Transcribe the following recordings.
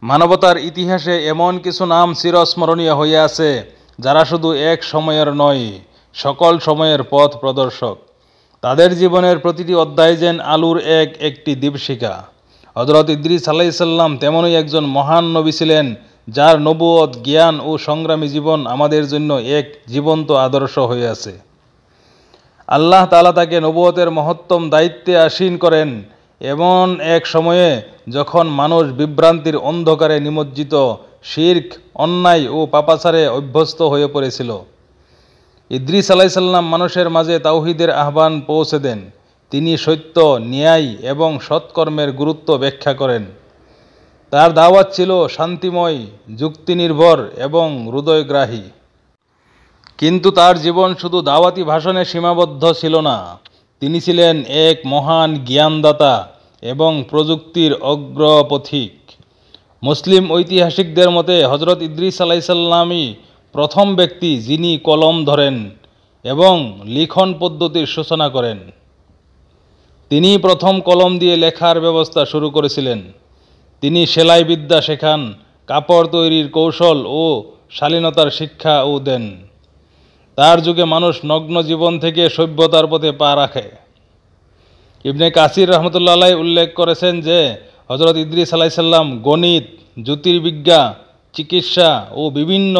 মানবতার ইতিহাসে এমন কিছু নাম চিরস্মরণীয় হয়ে আছে যারা শুধু এক সময়ের নয়, সকল সময়ের পথ প্রদর্শক। তাদের জীবনের প্রতিটি অধ্যায় যেন আলোর একটি দীপশিখা। হযরত ইদ্রিস আলাইহিস সালাম তেমনই একজন মহান নবী ছিলেন, যার নবুয়ত, জ্ঞান ও সংগ্রামী জীবন আমাদের জন্য এক জীবন্ত আদর্শ হয়ে আছে। আল্লাহ তাআলা তাকে নবুয়তের মহত্তম দায়িত্বে আসীন করেন এমন এক সময়ে যখন মানুষ বিভ্রান্তির অন্ধকারে নিমজ্জিত, শিরক, অন্যায় ও পাপাচারে অভ্যস্ত হয়ে পড়েছিল। ইদ্রিস আলাইহিস সালাম মানুষের মাঝে তাওহীদের আহ্বান পৌঁছে দেন। তিনি সত্য, ন্যায় এবং সৎকর্মের গুরুত্ব ব্যাখ্যা করেন। তার দাওয়াত ছিল শান্তিময়, যুক্তিনির্ভর এবং হৃদয়গ্রাহী। কিন্তু তার জীবন শুধু দাওয়াতি ভাষণে সীমাবদ্ধ ছিল না। তিনি ছিলেন এক মহান জ্ঞানদাতা এবং প্রযুক্তির অগ্রপথিক। মুসলিম ঐতিহাসিকদের মতে হযরত ইদ্রিস আলাইহিস সালামই প্রথম ব্যক্তি যিনি কলম ধরেন এবং লিখন পদ্ধতির সূচনা করেন। তিনি প্রথম কলম দিয়ে লেখার ব্যবস্থা শুরু করেছিলেন। তিনি সেলাই বিদ্যা শেখান, কাপড় তৈরির কৌশল ও শালীনতার শিক্ষাও দেন। তার যুগে মানুষ নগ্ন জীবন থেকে সভ্যতার পথে পা রাখে। ইবনে কাসির রহমতুল্লাহ আলাইহি উল্লেখ করেছেন যে হযরত ইদ্রিস আলাইহিস সালাম গণিত, জ্যোতির্বিজ্ঞান, চিকিৎসা ও বিভিন্ন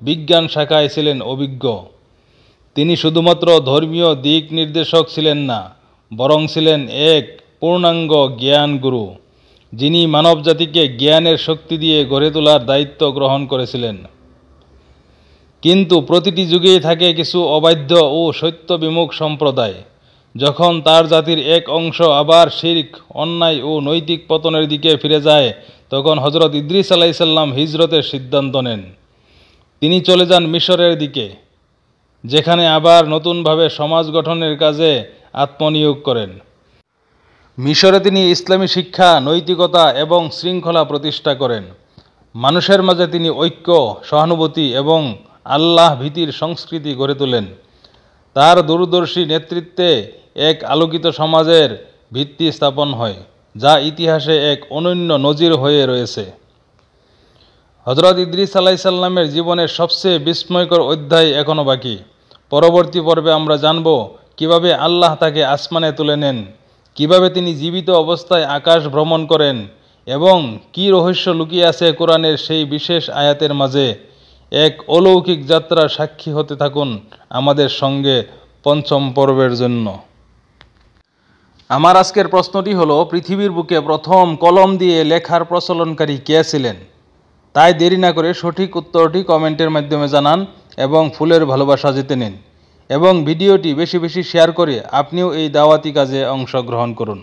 বিজ্ঞান শাখায় ছিলেন অভিজ্ঞ। তিনি শুধুমাত্র ধর্মীয় দিক নির্দেশক ছিলেন না, বরং ছিলেন এক পূর্ণাঙ্গ জ্ঞান গুরু, যিনি মানবজাতিকে জ্ঞানের শক্তি দিয়ে গড়ে তোলার দায়িত্ব গ্রহণ করেছিলেন। কিন্তু প্রতিটি যুগেই থাকে কিছু অবাধ্য ও সত্য বিমুখ সম্প্রদায়। যখন তার জাতির এক অংশ আবার শিরক, অন্যায় ও নৈতিক পতনের দিকে ফিরে যায়, তখন হযরত ইদ্রিস আলাইহিস সালাম হিজরতের সিদ্ধান্ত নেন। তিনি চলে যান মিশরের দিকে, যেখানে আবার নতুনভাবে সমাজ গঠনের কাজে আত্মনিয়োগ করেন। মিশরে তিনি ইসলামী শিক্ষা, নৈতিকতা এবং শৃঙ্খলা প্রতিষ্ঠা করেন। মানুষের মাঝে তিনি ঐক্য, সহানুভূতি এবং আল্লাহ ভীতির সংস্কৃতি গড়ে তোলেন। তার দূরদর্শী নেতৃত্বে এক আলোকিত সমাজের ভিত্তি স্থাপন হয়, যা ইতিহাসে এক অনন্য নজির হয়ে রয়েছে। হযরত ইদ্রিস আলাইহিস সালামের জীবনের সবচেয়ে বিস্ময়কর অধ্যায় এখনও বাকি। পরবর্তী পর্বে আমরা জানব কিভাবে আল্লাহ তাকে আসমানে তুলে নেন, কিভাবে তিনি জীবিত অবস্থায় আকাশ ভ্রমণ করেন এবং কী রহস্য লুকিয়ে আছে কোরআনের সেই বিশেষ আয়াতের মাঝে। এক অলৌকিক যাত্রার সাক্ষী হতে থাকুন আমাদের সঙ্গে পঞ্চম পর্বের জন্য। আমার আজকের প্রশ্নটি হলো, পৃথিবীর বুকে প্রথম কলম দিয়ে লেখার প্রচলনকারী কে ছিলেন? তাই দেরি না করে সঠিক উত্তরটি কমেন্টের মাধ্যমে জানান এবং ফুলের ভালোবাসা জিতে নিন। এবং ভিডিওটি বেশি বেশি শেয়ার করে আপনিও এই দাওয়াতি কাজে অংশগ্রহণ করুন।